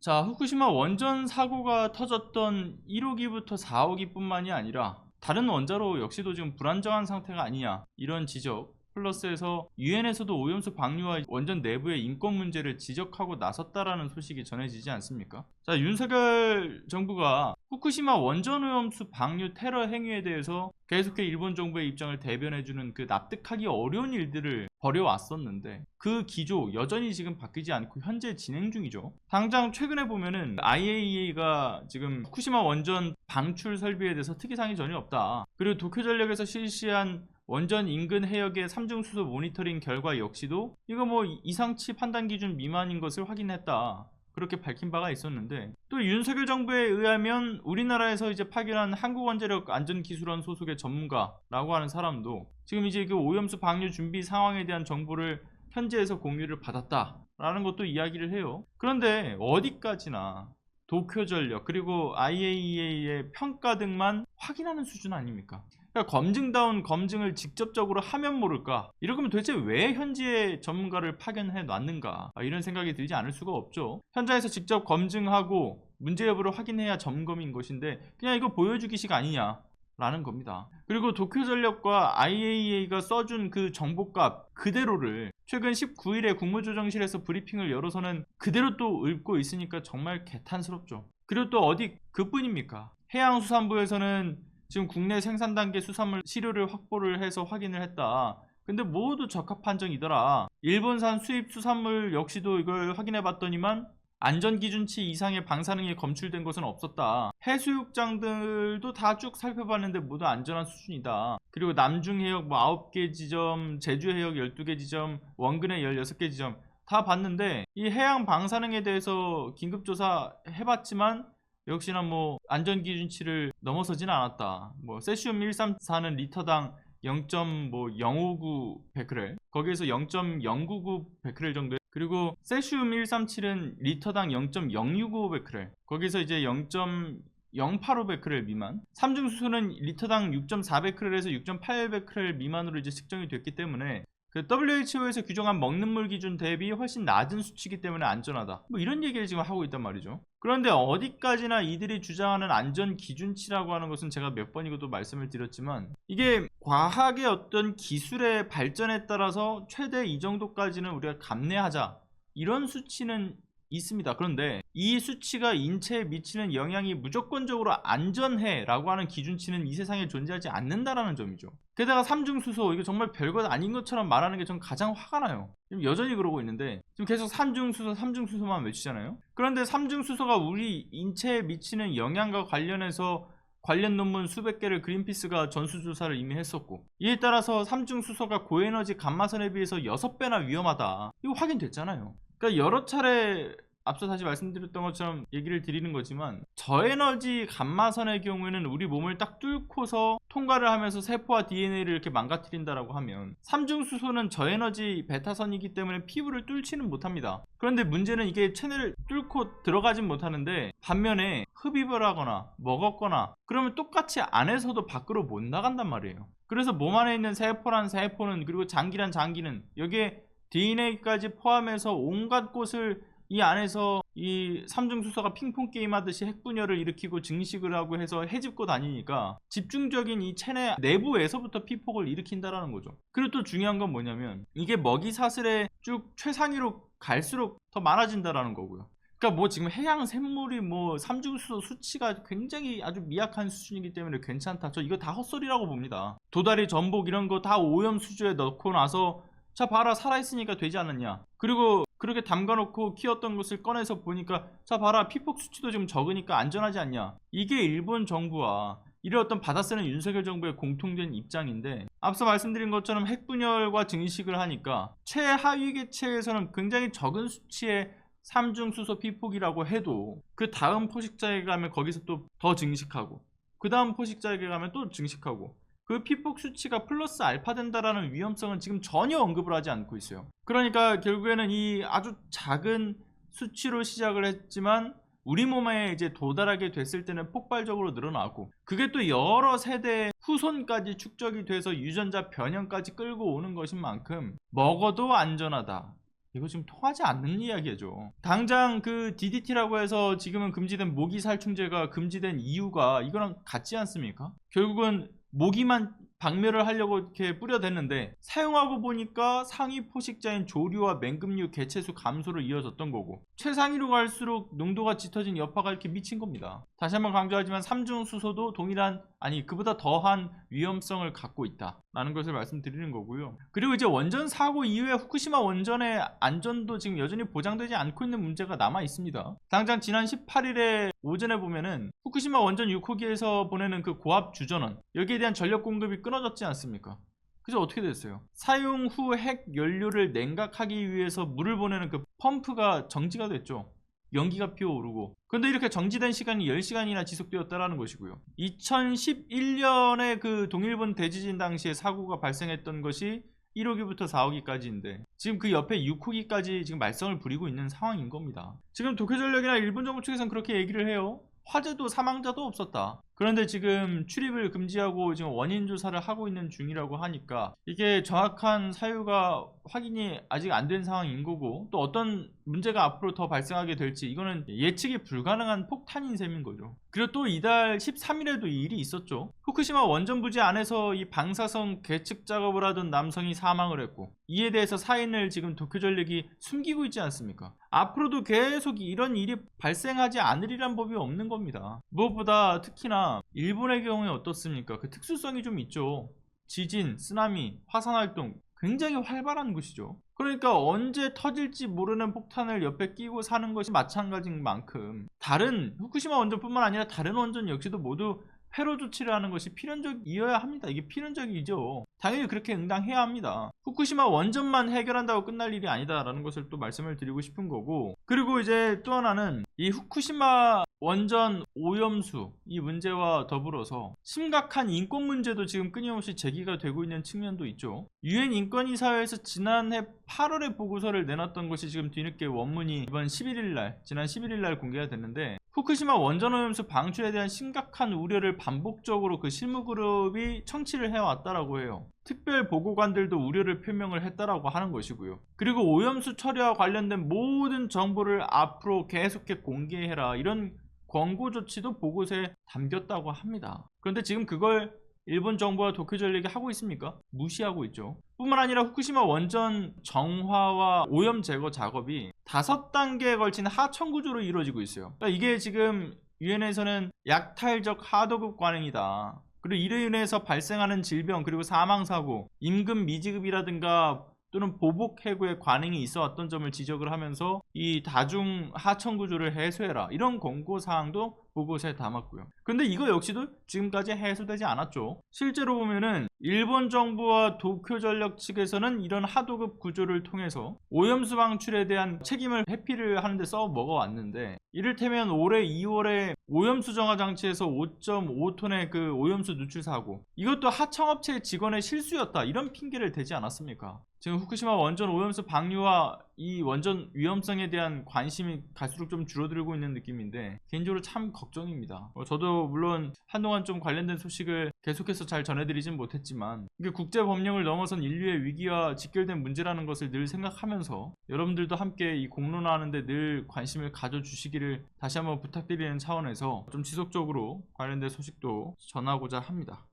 자, 후쿠시마 원전 사고가 터졌던 1호기부터 4호기뿐만이 아니라 다른 원자로 역시도 지금 불안정한 상태가 아니냐, 이런 지적 플러스에서 유엔에서도 오염수 방류와 원전 내부의 인권 문제를 지적하고 나섰다라는 소식이 전해지지 않습니까? 자, 윤석열 정부가 후쿠시마 원전 오염수 방류 테러 행위에 대해서 계속해 일본 정부의 입장을 대변해주는 그 납득하기 어려운 일들을 벌여왔었는데, 그 기조 여전히 지금 바뀌지 않고 현재 진행 중이죠. 당장 최근에 보면은 IAEA가 지금 후쿠시마 원전 방출 설비에 대해서 특이사항이 전혀 없다, 그리고 도쿄전력에서 실시한 원전 인근 해역의 삼중수소 모니터링 결과 역시도 이거 뭐 이상치 판단 기준 미만인 것을 확인했다, 그렇게 밝힌 바가 있었는데, 또 윤석열 정부에 의하면 우리나라에서 이제 파견한 한국원자력 안전기술원 소속의 전문가라고 하는 사람도 지금 이제 그 오염수 방류 준비 상황에 대한 정보를 현지에서 공유를 받았다라는 것도 이야기를 해요. 그런데 어디까지나 도쿄전력 그리고 IAEA의 평가 등만 확인하는 수준 아닙니까? 그러니까 검증다운 검증을 직접적으로 하면 모를까, 이러면 도대체 왜 현지의 전문가를 파견해 놨는가, 이런 생각이 들지 않을 수가 없죠. 현장에서 직접 검증하고 문제 여부를 확인해야 점검인 것인데 그냥 이거 보여주기식 아니냐 라는 겁니다. 그리고 도쿄전력과 IAEA가 써준 그 정보값 그대로를 최근 19일에 국무조정실에서 브리핑을 열어서는 그대로 또 읊고 있으니까 정말 개탄스럽죠. 그리고 또 어디 그뿐입니까? 해양수산부에서는 지금 국내 생산 단계 수산물 시료를 확보를 해서 확인을 했다, 근데 모두 적합 판정이더라. 일본산 수입 수산물 역시도 이걸 확인해 봤더니만 안전기준치 이상의 방사능이 검출된 것은 없었다. 해수욕장들도 다 쭉 살펴봤는데 모두 안전한 수준이다. 그리고 남중해역 뭐 9개 지점, 제주해역 12개 지점, 원근해 16개 지점 다 봤는데 이 해양 방사능에 대해서 긴급조사 해봤지만 역시나 뭐 안전기준치를 넘어서진 않았다. 뭐 세슘 134는 리터당 0.059 베크렐, 거기에서 0.099 베크렐 정도, 그리고 세슘 137은 리터당 0.065 베크렐, 거기서 이제 0.085 베크렐 미만, 삼중수소는 리터당 6.4 베크렐에서 6.8 베크렐 미만으로 이제 측정이 됐기 때문에 그 WHO에서 규정한 먹는 물 기준 대비 훨씬 낮은 수치이기 때문에 안전하다, 뭐 이런 얘기를 지금 하고 있단 말이죠. 그런데 어디까지나 이들이 주장하는 안전 기준치라고 하는 것은 제가 몇 번이고도 말씀을 드렸지만 이게 과학의 어떤 기술의 발전에 따라서 최대 이 정도까지는 우리가 감내하자, 이런 수치는 있습니다. 그런데 이 수치가 인체에 미치는 영향이 무조건적으로 안전해 라고 하는 기준치는 이 세상에 존재하지 않는다라는 점이죠. 게다가 삼중수소, 이거 정말 별것 아닌 것처럼 말하는 게 전 가장 화가 나요. 지금 여전히 그러고 있는데 지금 계속 삼중수소만 외치잖아요. 그런데 삼중수소가 우리 인체에 미치는 영향과 관련해서 관련 논문 수백 개를 그린피스가 전수조사를 이미 했었고, 이에 따라서 삼중수소가 고에너지 감마선에 비해서 6배나 위험하다, 이거 확인됐잖아요. 그러니까 여러 차례 앞서 다시 말씀드렸던 것처럼 얘기를 드리는 거지만 저에너지 감마선의 경우에는 우리 몸을 딱 뚫고서 통과를 하면서 세포와 DNA를 이렇게 망가뜨린다라고 하면, 삼중수소는 저에너지 베타선이기 때문에 피부를 뚫지는 못합니다. 그런데 문제는 이게 체내를 뚫고 들어가진 못하는데 반면에 흡입을 하거나 먹었거나 그러면 똑같이 안에서도 밖으로 못 나간단 말이에요. 그래서 몸 안에 있는 세포란 세포는, 그리고 장기란 장기는, 여기에 DNA까지 포함해서 온갖 곳을 이 안에서 이 삼중수소가 핑퐁 게임 하듯이 핵분열을 일으키고 증식을 하고 해서 헤집고 다니니까 집중적인 이 체내 내부에서부터 피폭을 일으킨다라는 거죠. 그리고 또 중요한 건 뭐냐면 이게 먹이 사슬에 쭉 최상위로 갈수록 더 많아진다라는 거고요. 그러니까 뭐 지금 해양 샘물이 뭐 삼중수소 수치가 굉장히 아주 미약한 수준이기 때문에 괜찮다, 저 이거 다 헛소리라고 봅니다. 도다리, 전복 이런 거 다 오염 수조에 넣고 나서 자 봐라 살아있으니까 되지 않느냐, 그리고 그렇게 담가놓고 키웠던 것을 꺼내서 보니까 자 봐라 피폭 수치도 지금 적으니까 안전하지 않냐, 이게 일본 정부와 이런 어떤 받아쓰는 윤석열 정부의 공통된 입장인데, 앞서 말씀드린 것처럼 핵분열과 증식을 하니까 최하위 개체에서는 굉장히 적은 수치의 삼중수소 피폭이라고 해도 그 다음 포식자에게 가면 거기서 또 더 증식하고 그 다음 포식자에게 가면 또 증식하고 그 피폭 수치가 플러스 알파 된다라는 위험성은 지금 전혀 언급을 하지 않고 있어요. 그러니까 결국에는 이 아주 작은 수치로 시작을 했지만 우리 몸에 이제 도달하게 됐을 때는 폭발적으로 늘어나고, 그게 또 여러 세대 후손까지 축적이 돼서 유전자 변형까지 끌고 오는 것인 만큼 먹어도 안전하다, 이거 지금 통하지 않는 이야기죠. 당장 그 DDT라고 해서 지금은 금지된 모기 살충제가 금지된 이유가 이거랑 같지 않습니까? 결국은 모기만 박멸을 하려고 이렇게 뿌려댔는데 사용하고 보니까 상위 포식자인 조류와 맹금류 개체수 감소로 이어졌던 거고, 최상위로 갈수록 농도가 짙어진 여파가 이렇게 미친 겁니다. 다시 한번 강조하지만 삼중수소도 동일한, 아니 그보다 더한 위험성을 갖고 있다 라는 것을 말씀드리는 거고요. 그리고 이제 원전 사고 이후에 후쿠시마 원전의 안전도 지금 여전히 보장되지 않고 있는 문제가 남아 있습니다. 당장 지난 18일에 오전에 보면은 후쿠시마 원전 6호기에서 보내는 그 고압 주전원, 여기에 대한 전력 공급이 끊어졌지 않습니까? 그래서 어떻게 됐어요? 사용 후 핵 연료를 냉각하기 위해서 물을 보내는 그 펌프가 정지가 됐죠. 연기가 피어오르고. 근데 이렇게 정지된 시간이 10시간이나 지속되었다라는 것이고요. 2011년에 그 동일본 대지진 당시에 사고가 발생했던 것이 1호기부터 4호기까지인데 지금 그 옆에 6호기까지 지금 말썽을 부리고 있는 상황인 겁니다. 지금 도쿄전력이나 일본 정부 측에서는 그렇게 얘기를 해요. 화재도 사망자도 없었다. 그런데 지금 출입을 금지하고 지금 원인 조사를 하고 있는 중이라고 하니까 이게 정확한 사유가 확인이 아직 안 된 상황인 거고, 또 어떤 문제가 앞으로 더 발생하게 될지 이거는 예측이 불가능한 폭탄인 셈인 거죠. 그리고 또 이달 13일에도 이 일이 있었죠. 후쿠시마 원전 부지 안에서 이 방사성 계측 작업을 하던 남성이 사망을 했고, 이에 대해서 사인을 지금 도쿄전력이 숨기고 있지 않습니까? 앞으로도 계속 이런 일이 발생하지 않으리란 법이 없는 겁니다. 무엇보다 특히나 일본의 경우에 어떻습니까? 그 특수성이 좀 있죠. 지진, 쓰나미, 화산활동 굉장히 활발한 곳이죠. 그러니까 언제 터질지 모르는 폭탄을 옆에 끼고 사는 것이 마찬가지인 만큼 다른 후쿠시마 원전뿐만 아니라 다른 원전 역시도 모두 회로 조치를 하는 것이 필연적이어야 합니다. 이게 필연적이죠. 당연히 그렇게 응당해야 합니다. 후쿠시마 원전만 해결한다고 끝날 일이 아니다라는 것을 또 말씀을 드리고 싶은 거고, 그리고 이제 또 하나는 이 후쿠시마 원전 오염수 이 문제와 더불어서 심각한 인권 문제도 지금 끊임없이 제기가 되고 있는 측면도 있죠. 유엔 인권이사회에서 지난해 8월에 보고서를 내놨던 것이 지금 뒤늦게 원문이 이번 11일날, 지난 11일날 공개가 됐는데, 후쿠시마 원전 오염수 방출에 대한 심각한 우려를 반복적으로 그 실무그룹이 청취를 해왔다라고 해요. 특별 보고관들도 우려를 표명을 했다라고 하는 것이고요. 그리고 오염수 처리와 관련된 모든 정보를 앞으로 계속해 공개해라, 이런 권고 조치도 보고서에 담겼다고 합니다. 그런데 지금 그걸 일본 정부와 도쿄전력이 하고 있습니까? 무시하고 있죠. 뿐만 아니라 후쿠시마 원전 정화와 오염 제거 작업이 5단계에 걸친 하청 구조로 이루어지고 있어요. 그러니까 이게 지금 유엔에서는 약탈적 하도급 관행이다. 그리고 이로 인해서 발생하는 질병 그리고 사망사고, 임금 미지급이라든가 또는 보복 해고의 관행이 있어 왔던 점을 지적을 하면서 이 다중 하청 구조를 해소해라, 이런 권고 사항도 보고서에 담았고요. 근데 이거 역시도 지금까지 해소되지 않았죠. 실제로 보면은 일본 정부와 도쿄전력 측에서는 이런 하도급 구조를 통해서 오염수 방출에 대한 책임을 회피를 하는데 써 먹어왔는데, 이를테면 올해 2월에 오염수 정화 장치에서 5.5톤의 그 오염수 누출 사고, 이것도 하청업체 직원의 실수였다, 이런 핑계를 대지 않았습니까? 지금 후쿠시마 원전 오염수 방류와 이 원전 위험성에 대한 관심이 갈수록 좀 줄어들고 있는 느낌인데 개인적으로 참 걱정입니다. 저도 물론 한동안 좀 관련된 소식을 계속해서 잘 전해드리진 못했지만 이게 국제법령을 넘어선 인류의 위기와 직결된 문제라는 것을 늘 생각하면서 여러분들도 함께 이 공론화하는데 늘 관심을 가져주시기를 다시 한번 부탁드리는 차원에서 좀 지속적으로 관련된 소식도 전하고자 합니다.